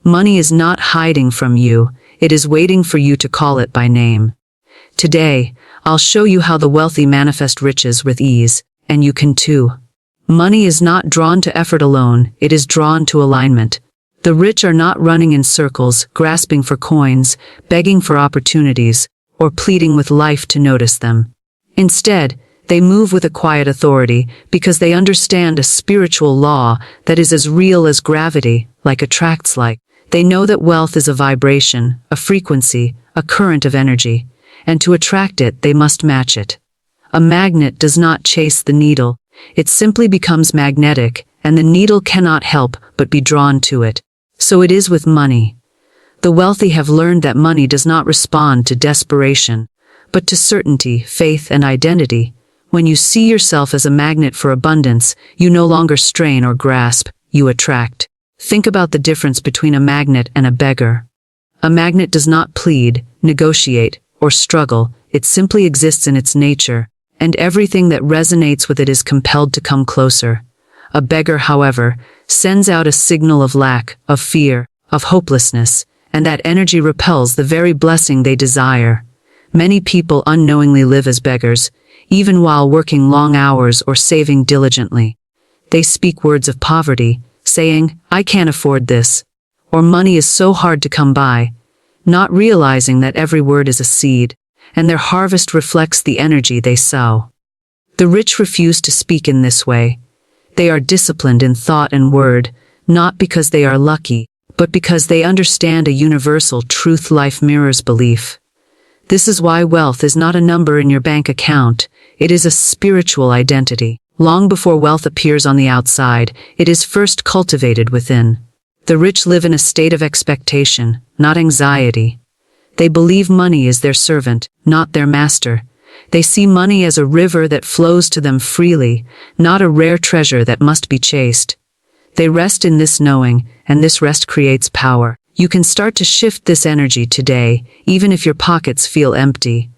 Money is not hiding from you, it is waiting for you to call it by name. Today, I'll show you how the wealthy manifest riches with ease, and you can too. Money is not drawn to effort alone, it is drawn to alignment. The rich are not running in circles, grasping for coins, begging for opportunities, or pleading with life to notice them. Instead, they move with a quiet authority because they understand a spiritual law that is as real as gravity, like attracts like. They know that wealth is a vibration, a frequency, a current of energy, and to attract it, they must match it. A magnet does not chase the needle, it simply becomes magnetic, and the needle cannot help but be drawn to it. So it is with money. The wealthy have learned that money does not respond to desperation, but to certainty, faith, and identity. When you see yourself as a magnet for abundance, you no longer strain or grasp, you attract. Think about the difference between a magnet and a beggar. A magnet does not plead, negotiate, or struggle, it simply exists in its nature, and everything that resonates with it is compelled to come closer. A beggar, however, sends out a signal of lack, of fear, of hopelessness, and that energy repels the very blessing they desire. Many people unknowingly live as beggars, even while working long hours or saving diligently. They speak words of poverty, saying, "I can't afford this," or "money is so hard to come by," not realizing that every word is a seed, and their harvest reflects the energy they sow. The rich refuse to speak in this way. They are disciplined in thought and word, not because they are lucky, but because they understand a universal truth life mirrors belief. This is why wealth is not a number in your bank account, it is a spiritual identity. Long before wealth appears on the outside, it is first cultivated within. The rich live in a state of expectation, not anxiety. They believe money is their servant, not their master. They see money as a river that flows to them freely, not a rare treasure that must be chased. They rest in this knowing, and this rest creates power. You can start to shift this energy today, even if your pockets feel empty.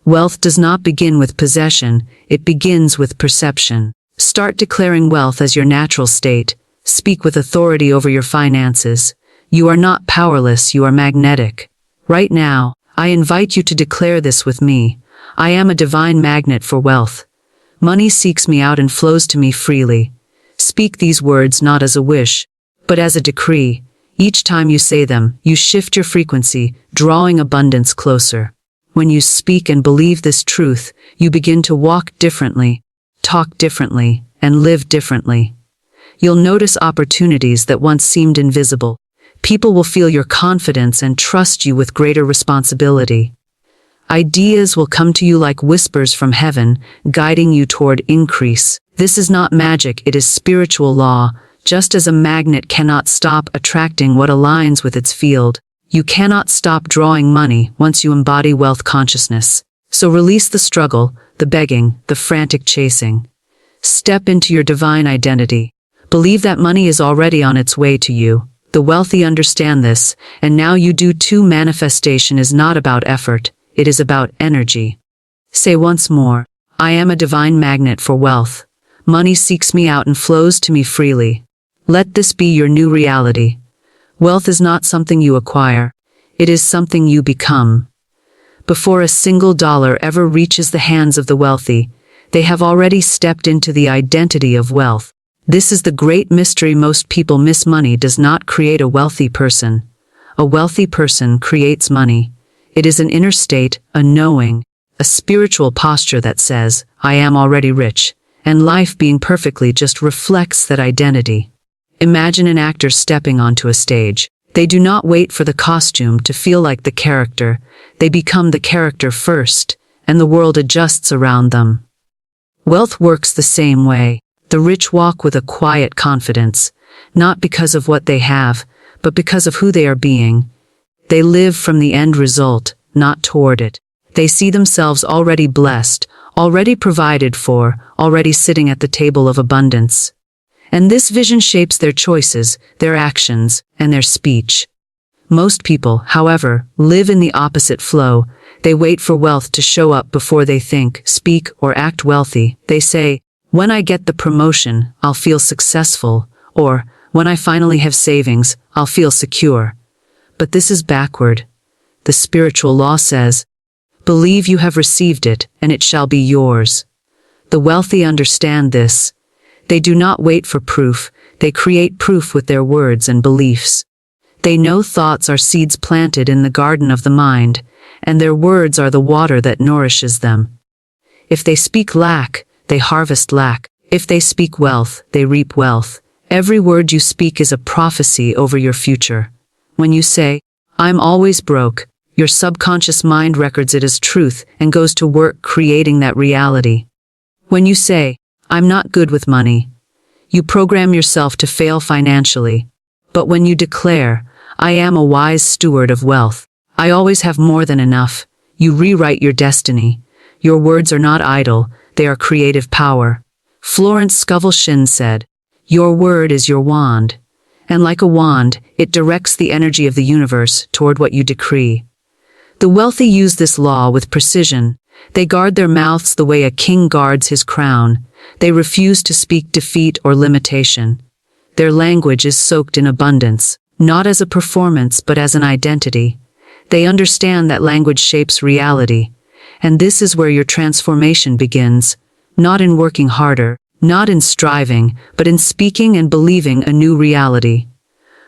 Wealth does not begin with possession, it begins with perception. Start declaring wealth as your natural state. Speak with authority over your finances. You are not powerless, you are magnetic. Right now, I invite you to declare this with me. I am a divine magnet for wealth. Money seeks me out and flows to me freely. Speak these words not as a wish, but as a decree. Each time you say them, you shift your frequency, drawing abundance closer. When you speak and believe this truth, you begin to walk differently, talk differently, and live differently. You'll notice opportunities that once seemed invisible. People will feel your confidence and trust you with greater responsibility. Ideas will come to you like whispers from heaven, guiding you toward increase. This is not magic, it is spiritual law. Just as a magnet cannot stop attracting what aligns with its field, you cannot stop drawing money once you embody wealth consciousness. So release the struggle, the begging, the frantic chasing. Step into your divine identity. Believe that money is already on its way to you. The wealthy understand this, and now you do too. Manifestation is not about effort, it is about energy. Say once more, I am a divine magnet for wealth. Money seeks me out and flows to me freely. Let this be your new reality. Wealth is not something you acquire, it is something you become. Before a single dollar ever reaches the hands of the wealthy, they have already stepped into the identity of wealth. This is the great mystery. Most people miss. Money does not create a wealthy person. A wealthy person creates money. It is an inner state, a knowing, a spiritual posture that says, I am already rich, and life being perfectly just reflects that identity. Imagine an actor stepping onto a stage. They do not wait for the costume to feel like the character. They become the character first, and the world adjusts around them. Wealth works the same way. The rich walk with a quiet confidence, not because of what they have, but because of who they are being. They live from the end result, not toward it. They see themselves already blessed, already provided for, already sitting at the table of abundance. And this vision shapes their choices, their actions, and their speech. Most people, however, live in the opposite flow. They wait for wealth to show up before they think, speak, or act wealthy. They say, when I get the promotion, I'll feel successful, or when I finally have savings, I'll feel secure. But this is backward. The spiritual law says, believe you have received it, and it shall be yours. The wealthy understand this. They do not wait for proof, they create proof with their words and beliefs. They know thoughts are seeds planted in the garden of the mind, and their words are the water that nourishes them. If they speak lack, they harvest lack. If they speak wealth, they reap wealth. Every word you speak is a prophecy over your future. When you say, I'm always broke, your subconscious mind records it as truth and goes to work creating that reality. When you say, I'm not good with money, you program yourself to fail financially. But when you declare, I am a wise steward of wealth, I always have more than enough, you rewrite your destiny. Your words are not idle, they are creative power. Florence Scovel Shinn said, your word is your wand. And like a wand, it directs the energy of the universe toward what you decree. The wealthy use this law with precision. They guard their mouths the way a king guards his crown. They refuse to speak defeat or limitation. Their language is soaked in abundance, not as a performance but as an identity. They understand that language shapes reality. And this is where your transformation begins, not in working harder, not in striving, but in speaking and believing a new reality.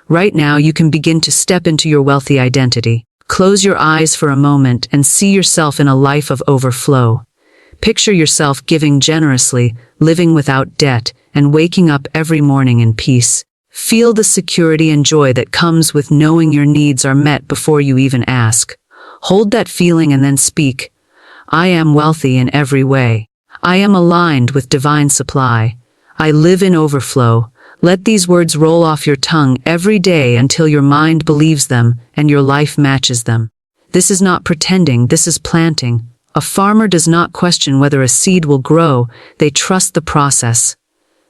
Right now you can begin to step into your wealthy identity. Close your eyes for a moment and see yourself in a life of overflow. Picture yourself giving generously, living without debt, and waking up every morning in peace. Feel the security and joy that comes with knowing your needs are met before you even ask. Hold that feeling and then speak. I am wealthy in every way. I am aligned with divine supply. I live in overflow. Let these words roll off your tongue every day until your mind believes them and your life matches them. This is not pretending, this is planting. A farmer does not question whether a seed will grow, they trust the process.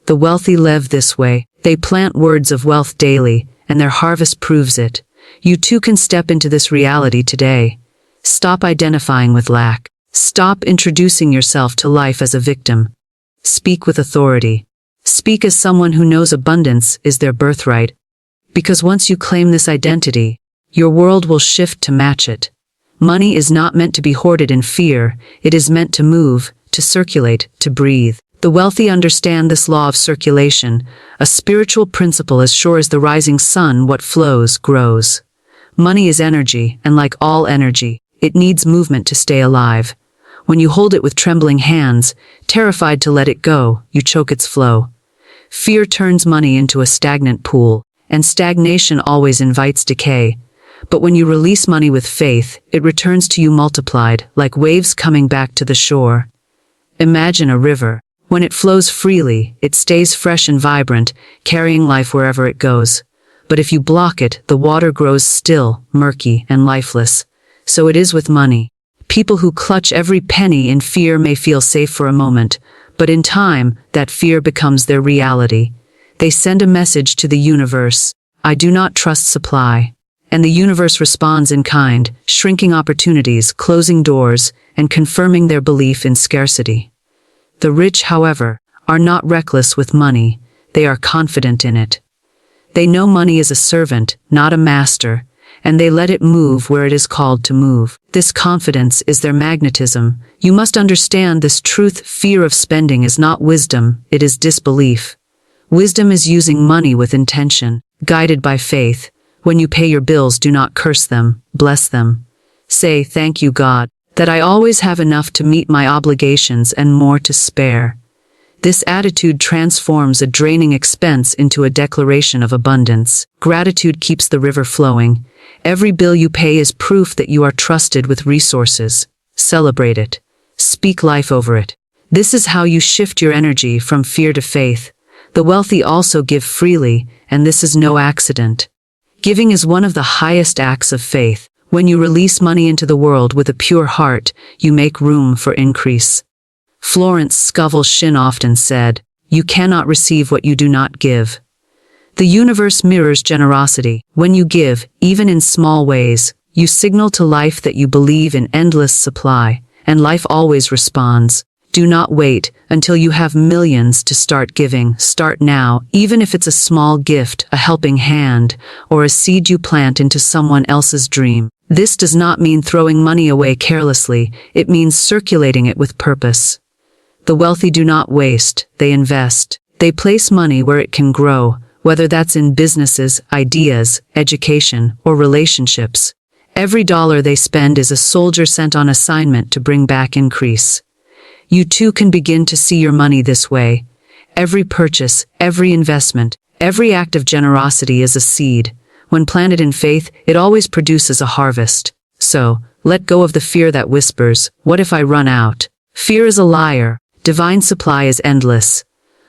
The wealthy live this way. They plant words of wealth daily, and their harvest proves it. You too can step into this reality today. Stop identifying with lack. Stop introducing yourself to life as a victim. Speak with authority. Speak as someone who knows abundance is their birthright. Because once you claim this identity, your world will shift to match it. Money is not meant to be hoarded in fear, it is meant to move, to circulate, to breathe. The wealthy understand this law of circulation, a spiritual principle as sure as the rising sun, what flows, grows. Money is energy, and like all energy, it needs movement to stay alive. When you hold it with trembling hands, terrified to let it go, you choke its flow. Fear turns money into a stagnant pool, and stagnation always invites decay. But when you release money with faith, it returns to you multiplied, like waves coming back to the shore. Imagine a river. When it flows freely, it stays fresh and vibrant, carrying life wherever it goes. But if you block it, the water grows still, murky, and lifeless. So it is with money. People who clutch every penny in fear may feel safe for a moment, but in time, that fear becomes their reality. They send a message to the universe, I do not trust supply. And the universe responds in kind, shrinking opportunities, closing doors, and confirming their belief in scarcity. The rich, however, are not reckless with money, they are confident in it. They know money is a servant, not a master, and they let it move where it is called to move. This confidence is their magnetism. You must understand this truth. Fear of spending is not wisdom, it is disbelief. Wisdom is using money with intention, guided by faith. When you pay your bills, do not curse them, bless them. Say, thank you, God, that I always have enough to meet my obligations and more to spare. This attitude transforms a draining expense into a declaration of abundance. Gratitude keeps the river flowing. Every bill you pay is proof that you are trusted with resources. Celebrate it. Speak life over it. This is how you shift your energy from fear to faith. The wealthy also give freely, and this is no accident. Giving is one of the highest acts of faith. When you release money into the world with a pure heart, you make room for increase. Florence Scovel Shinn often said, you cannot receive what you do not give. The universe mirrors generosity. When you give, even in small ways, you signal to life that you believe in endless supply, and life always responds. Do not wait until you have millions to start giving. Start now, even if it's a small gift, a helping hand, or a seed you plant into someone else's dream. This does not mean throwing money away carelessly. It means circulating it with purpose. The wealthy do not waste, they invest. They place money where it can grow, whether that's in businesses, ideas, education, or relationships. Every dollar they spend is a soldier sent on assignment to bring back increase. You too can begin to see your money this way. Every purchase, every investment, every act of generosity is a seed. When planted in faith, it always produces a harvest. So, let go of the fear that whispers, "What if I run out?" Fear is a liar. Divine supply is endless.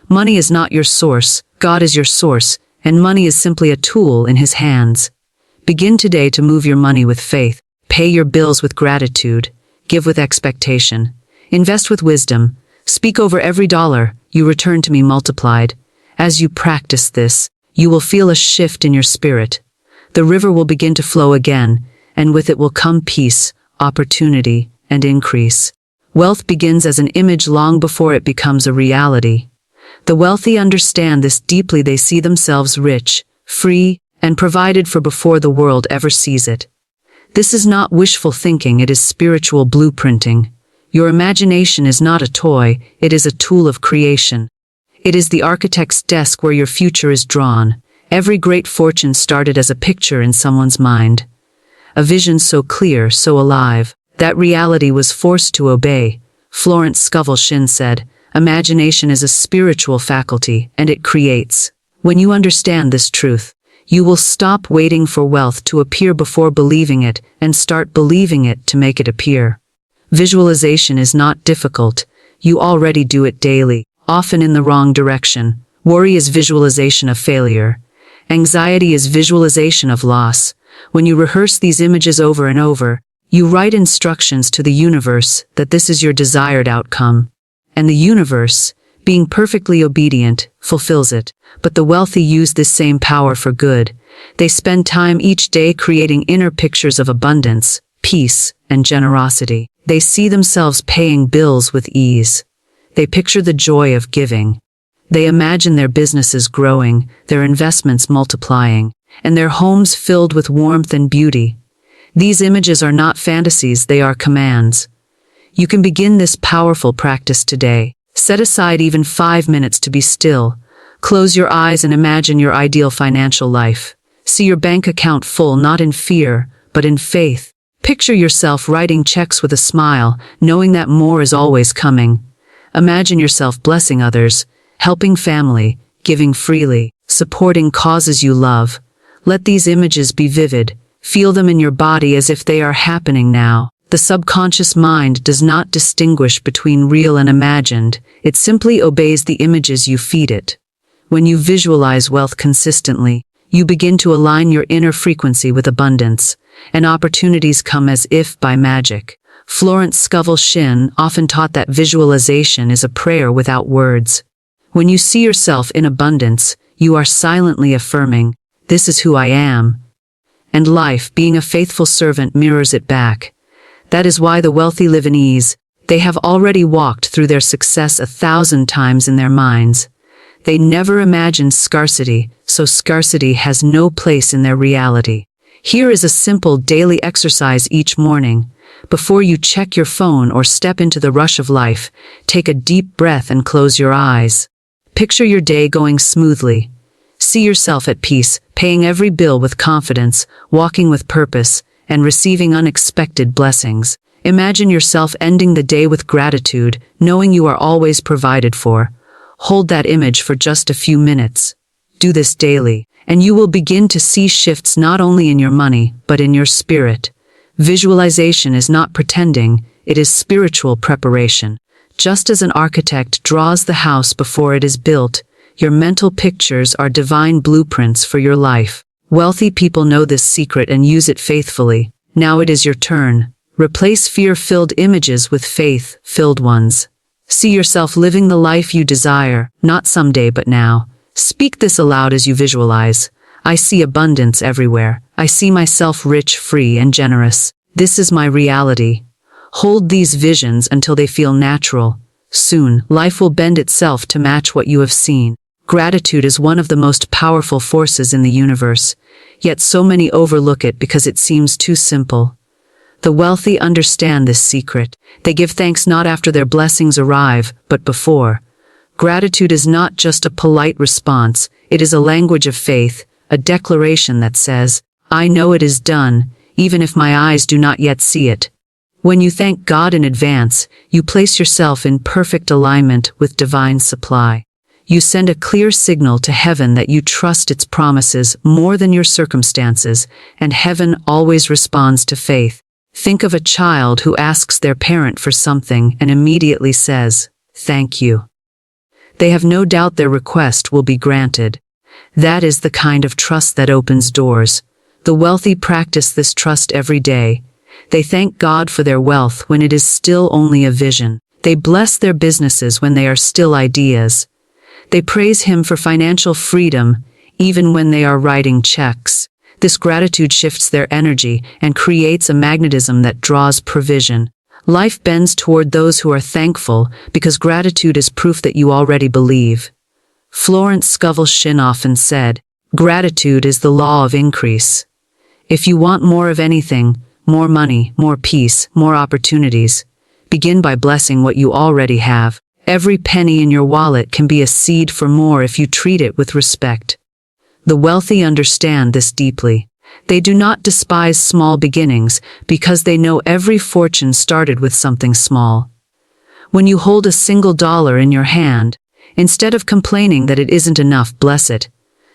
Money is not your source, God is your source, and money is simply a tool in His hands. Begin today to move your money with faith. Pay your bills with gratitude. Give with expectation. Invest with wisdom. Speak over every dollar, "You return to me multiplied." As you practice this, you will feel a shift in your spirit. The river will begin to flow again, and with it will come peace, opportunity, and increase. Wealth begins as an image long before it becomes a reality. The wealthy understand this deeply. They see themselves rich, free, and provided for before the world ever sees it. This is not wishful thinking, it is spiritual blueprinting. Your imagination is not a toy, it is a tool of creation. It is the architect's desk where your future is drawn. Every great fortune started as a picture in someone's mind. A vision so clear, so alive, that reality was forced to obey. Florence Scovel Shinn said, "Imagination is a spiritual faculty, and it creates." When you understand this truth, you will stop waiting for wealth to appear before believing it, and start believing it to make it appear. Visualization is not difficult. You already do it daily, often in the wrong direction. Worry is visualization of failure. Anxiety is visualization of loss. When you rehearse these images over and over, you write instructions to the universe that this is your desired outcome. And the universe, being perfectly obedient, fulfills it. But the wealthy use this same power for good. They spend time each day creating inner pictures of abundance, peace, and generosity. They see themselves paying bills with ease. They picture the joy of giving. They imagine their businesses growing, their investments multiplying, and their homes filled with warmth and beauty. These images are not fantasies, they are commands. You can begin this powerful practice today. Set aside even 5 minutes to be still. Close your eyes and imagine your ideal financial life. See your bank account full, not in fear, but in faith. Picture yourself writing checks with a smile, knowing that more is always coming. Imagine yourself blessing others, helping family, giving freely, supporting causes you love. Let these images be vivid. Feel them in your body as if they are happening now. The subconscious mind does not distinguish between real and imagined. It simply obeys the images you feed it. When you visualize wealth consistently, you begin to align your inner frequency with abundance, and opportunities come as if by magic. Florence Scovel Shinn often taught that visualization is a prayer without words. When you see yourself in abundance, you are silently affirming, "This is who I am." And life, being a faithful servant, mirrors it back. That is why the wealthy live in ease. They have already walked through their success 1,000 times in their minds. They never imagined scarcity, so scarcity has no place in their reality. Here is a simple daily exercise each morning. Before you check your phone or step into the rush of life, take a deep breath and close your eyes. Picture your day going smoothly. See yourself at peace, paying every bill with confidence, walking with purpose, and receiving unexpected blessings. Imagine yourself ending the day with gratitude, knowing you are always provided for. Hold that image for just a few minutes. Do this daily, and you will begin to see shifts not only in your money, but in your spirit. Visualization is not pretending, it is spiritual preparation. Just as an architect draws the house before it is built, your mental pictures are divine blueprints for your life. Wealthy people know this secret and use it faithfully. Now it is your turn. Replace fear-filled images with faith-filled ones. See yourself living the life you desire, not someday but now. Speak this aloud as you visualize. I see abundance everywhere. I see myself rich, free, and generous. This is my reality. Hold these visions until they feel natural. Soon, life will bend itself to match what you have seen. Gratitude is one of the most powerful forces in the universe, yet so many overlook it because it seems too simple. The wealthy understand this secret. They give thanks not after their blessings arrive, but before. Gratitude is not just a polite response, it is a language of faith, a declaration that says, "I know it is done, even if my eyes do not yet see it." When you thank God in advance, you place yourself in perfect alignment with divine supply. You send a clear signal to heaven that you trust its promises more than your circumstances, and heaven always responds to faith. Think of a child who asks their parent for something and immediately says, "Thank you." They have no doubt their request will be granted. That is the kind of trust that opens doors. The wealthy practice this trust every day. They thank God for their wealth when it is still only a vision. They bless their businesses when they are still ideas. They praise Him for financial freedom, even when they are writing checks. This gratitude shifts their energy and creates a magnetism that draws provision. Life bends toward those who are thankful because gratitude is proof that you already believe. Florence Scovel Shinn often said, "Gratitude is the law of increase." If you want more of anything, more money, more peace, more opportunities, begin by blessing what you already have. Every penny in your wallet can be a seed for more if you treat it with respect. The wealthy understand this deeply. They do not despise small beginnings because they know every fortune started with something small. When you hold a single dollar in your hand, instead of complaining that it isn't enough, bless it.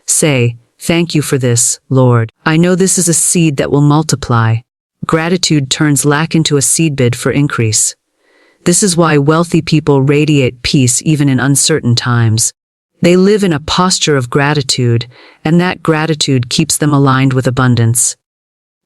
Say, "Thank you for this, Lord. I know this is a seed that will multiply." Gratitude turns lack into a seedbed for increase. This is why wealthy people radiate peace even in uncertain times. They live in a posture of gratitude, and that gratitude keeps them aligned with abundance.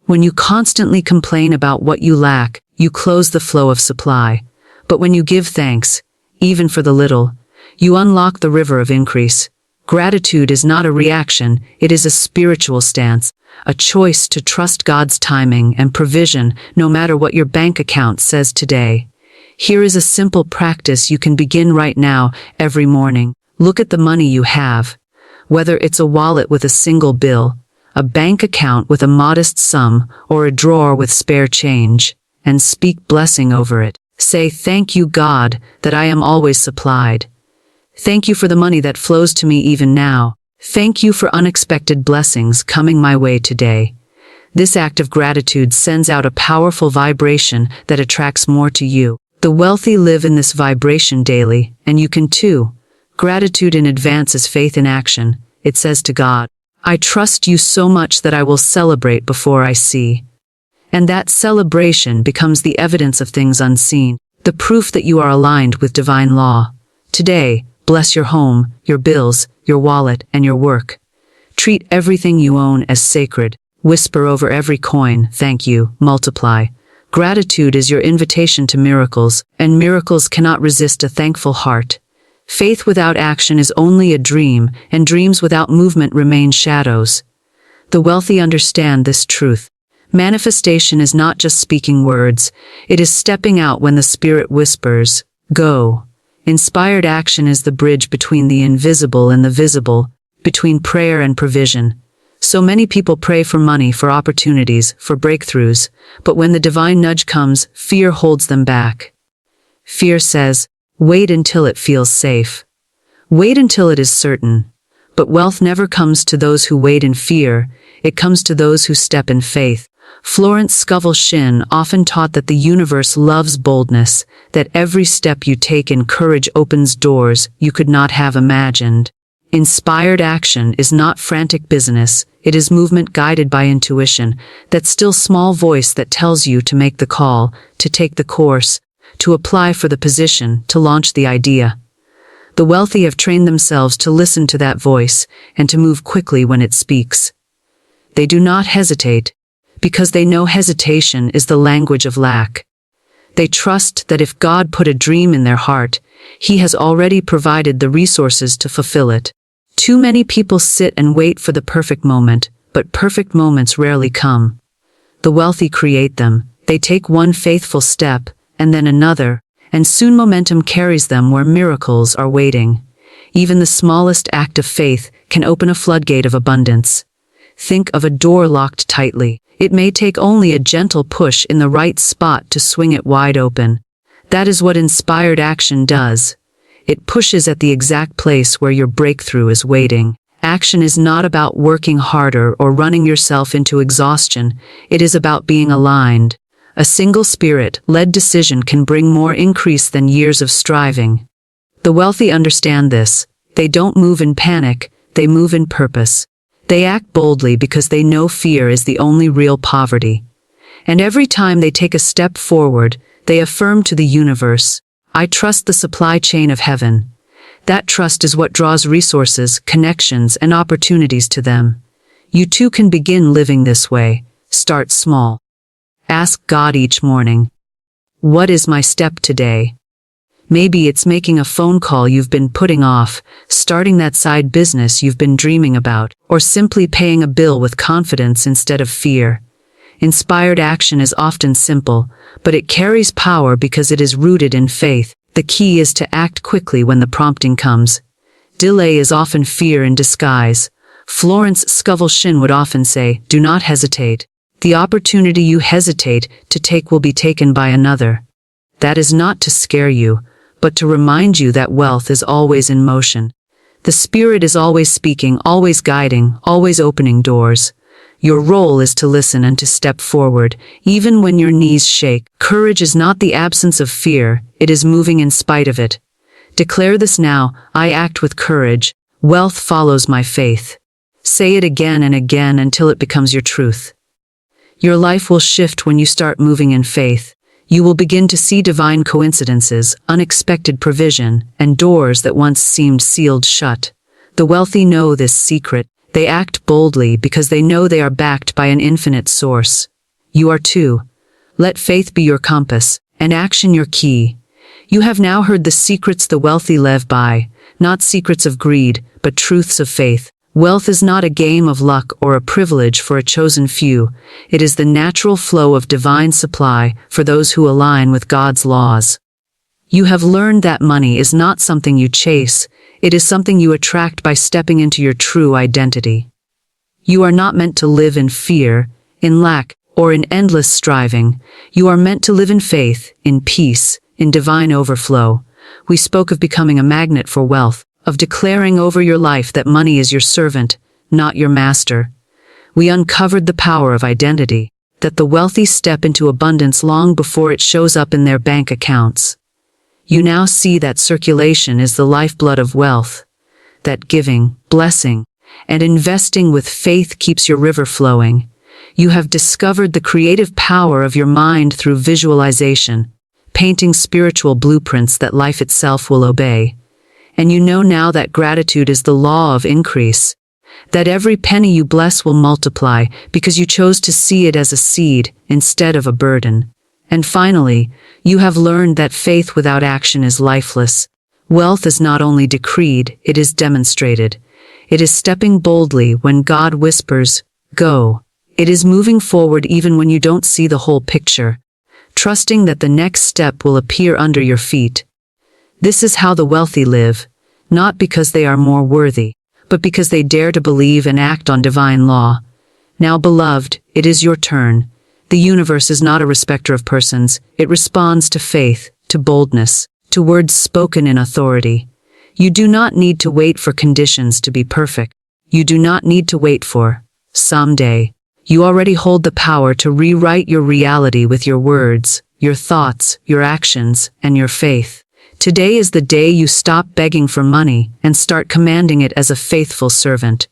When you constantly complain about what you lack, you close the flow of supply. But when you give thanks, even for the little, you unlock the river of increase. Gratitude is not a reaction, it is a spiritual stance, a choice to trust God's timing and provision no matter what your bank account says today. Here is a simple practice you can begin right now, every morning. Look at the money you have. Whether it's a wallet with a single bill, a bank account with a modest sum, or a drawer with spare change, and speak blessing over it. Say, "Thank you, God, that I am always supplied. Thank you for the money that flows to me even now. Thank you for unexpected blessings coming my way today." This act of gratitude sends out a powerful vibration that attracts more to you. The wealthy live in this vibration daily, and you can too. Gratitude in advance is faith in action. It says to God, "I trust you so much that I will celebrate before I see." And that celebration becomes the evidence of things unseen, the proof that you are aligned with divine law. Today, bless your home, your bills, your wallet, and your work. Treat everything you own as sacred. Whisper over every coin, "Thank you, multiply." Gratitude is your invitation to miracles, and miracles cannot resist a thankful heart. Faith without action is only a dream, and dreams without movement remain shadows. The wealthy understand this truth. Manifestation is not just speaking words, it is stepping out when the Spirit whispers, "Go." Inspired action is the bridge between the invisible and the visible, between prayer and provision. So many people pray for money, for opportunities, for breakthroughs, but when the divine nudge comes, fear holds them back. Fear says, "Wait until it feels safe. Wait until it is certain." But wealth never comes to those who wait in fear, it comes to those who step in faith. Florence Scovel Shinn often taught that the universe loves boldness, that every step you take in courage opens doors you could not have imagined. Inspired action is not frantic business, it is movement guided by intuition, that still small voice that tells you to make the call, to take the course, to apply for the position, to launch the idea. The wealthy have trained themselves to listen to that voice and to move quickly when it speaks. They do not hesitate, because they know hesitation is the language of lack. They trust that if God put a dream in their heart, He has already provided the resources to fulfill it. Too many people sit and wait for the perfect moment, but perfect moments rarely come. The wealthy create them. They take one faithful step, and then another, and soon momentum carries them where miracles are waiting. Even the smallest act of faith can open a floodgate of abundance. Think of a door locked tightly. It may take only a gentle push in the right spot to swing it wide open. That is what inspired action does. It pushes at the exact place where your breakthrough is waiting. Action is not about working harder or running yourself into exhaustion. It is about being aligned. A single spirit-led decision can bring more increase than years of striving. The wealthy understand this. They don't move in panic, they move in purpose. They act boldly because they know fear is the only real poverty. And every time they take a step forward, they affirm to the universe, "I trust the supply chain of heaven." That trust is what draws resources, connections, and opportunities to them. You too can begin living this way. Start small. Ask God each morning, "What is my step today?" Maybe it's making a phone call you've been putting off, starting that side business you've been dreaming about, or simply paying a bill with confidence instead of fear. Inspired action is often simple, but it carries power because it is rooted in faith. The key is to act quickly when the prompting comes. Delay is often fear in disguise. Florence Scovel Shinn would often say, "Do not hesitate. The opportunity you hesitate to take will be taken by another." That is not to scare you, but to remind you that wealth is always in motion. The Spirit is always speaking, always guiding, always opening doors. Your role is to listen and to step forward, even when your knees shake. Courage is not the absence of fear, it is moving in spite of it. Declare this now, "I act with courage. Wealth follows my faith." Say it again and again until it becomes your truth. Your life will shift when you start moving in faith. You will begin to see divine coincidences, unexpected provision, and doors that once seemed sealed shut. The wealthy know this secret. They act boldly because they know they are backed by an infinite source. You are too. Let faith be your compass, and action your key. You have now heard the secrets the wealthy live by, not secrets of greed, but truths of faith. Wealth is not a game of luck or a privilege for a chosen few. It is the natural flow of divine supply for those who align with God's laws. You have learned that money is not something you chase. It is something you attract by stepping into your true identity. You are not meant to live in fear, in lack, or in endless striving. You are meant to live in faith, in peace, in divine overflow. We spoke of becoming a magnet for wealth, of declaring over your life that money is your servant, not your master. We uncovered the power of identity, that the wealthy step into abundance long before it shows up in their bank accounts. You now see that circulation is the lifeblood of wealth, that giving, blessing, and investing with faith keeps your river flowing. You have discovered the creative power of your mind through visualization, painting spiritual blueprints that life itself will obey. And you know now that gratitude is the law of increase, that every penny you bless will multiply because you chose to see it as a seed instead of a burden. And finally, you have learned that faith without action is lifeless. Wealth is not only decreed, it is demonstrated. It is stepping boldly when God whispers, "Go." It is moving forward even when you don't see the whole picture, trusting that the next step will appear under your feet. This is how the wealthy live, not because they are more worthy, but because they dare to believe and act on divine law. Now, beloved, it is your turn. The universe is not a respecter of persons. It responds to faith, to boldness, to words spoken in authority. You do not need to wait for conditions to be perfect. You do not need to wait for someday. You already hold the power to rewrite your reality with your words, your thoughts, your actions, and your faith. Today is the day you stop begging for money and start commanding it as a faithful servant.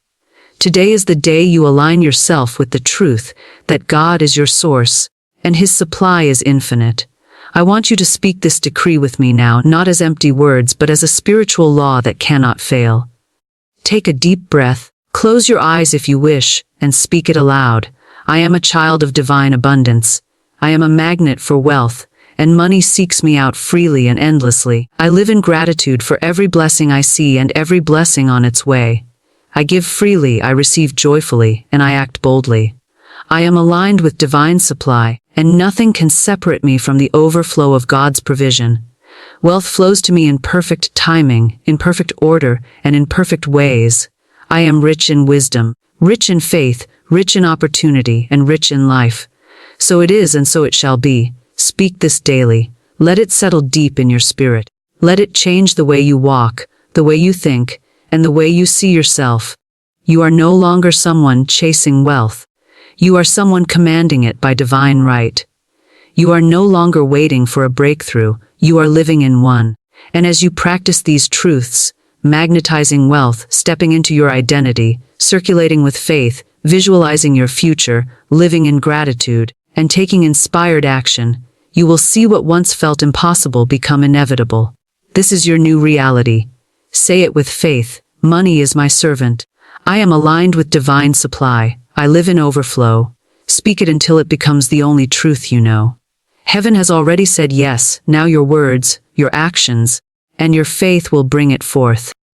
Today is the day you align yourself with the truth that God is your source, and His supply is infinite. I want you to speak this decree with me now, not as empty words, but as a spiritual law that cannot fail. Take a deep breath, close your eyes if you wish, and speak it aloud. I am a child of divine abundance. I am a magnet for wealth, and money seeks me out freely and endlessly. I live in gratitude for every blessing I see and every blessing on its way. I give freely, I receive joyfully, and I act boldly. I am aligned with divine supply, and nothing can separate me from the overflow of God's provision. Wealth flows to me in perfect timing, in perfect order, and in perfect ways. I am rich in wisdom, rich in faith, rich in opportunity, and rich in life. So it is and so it shall be. Speak this daily. Let it settle deep in your spirit. Let it change the way you walk, the way you think, and the way you see yourself. You are no longer someone chasing wealth. You are someone commanding it by divine right. You are no longer waiting for a breakthrough. You are living in one. And as you practice these truths, magnetizing wealth, stepping into your identity, circulating with faith, visualizing your future, living in gratitude, and taking inspired action, you will see what once felt impossible become inevitable. This is your new reality. Say it with faith. Money is my servant. I am aligned with divine supply. I live in overflow. Speak it until it becomes the only truth you know. Heaven has already said yes. Now your words, your actions, and your faith will bring it forth.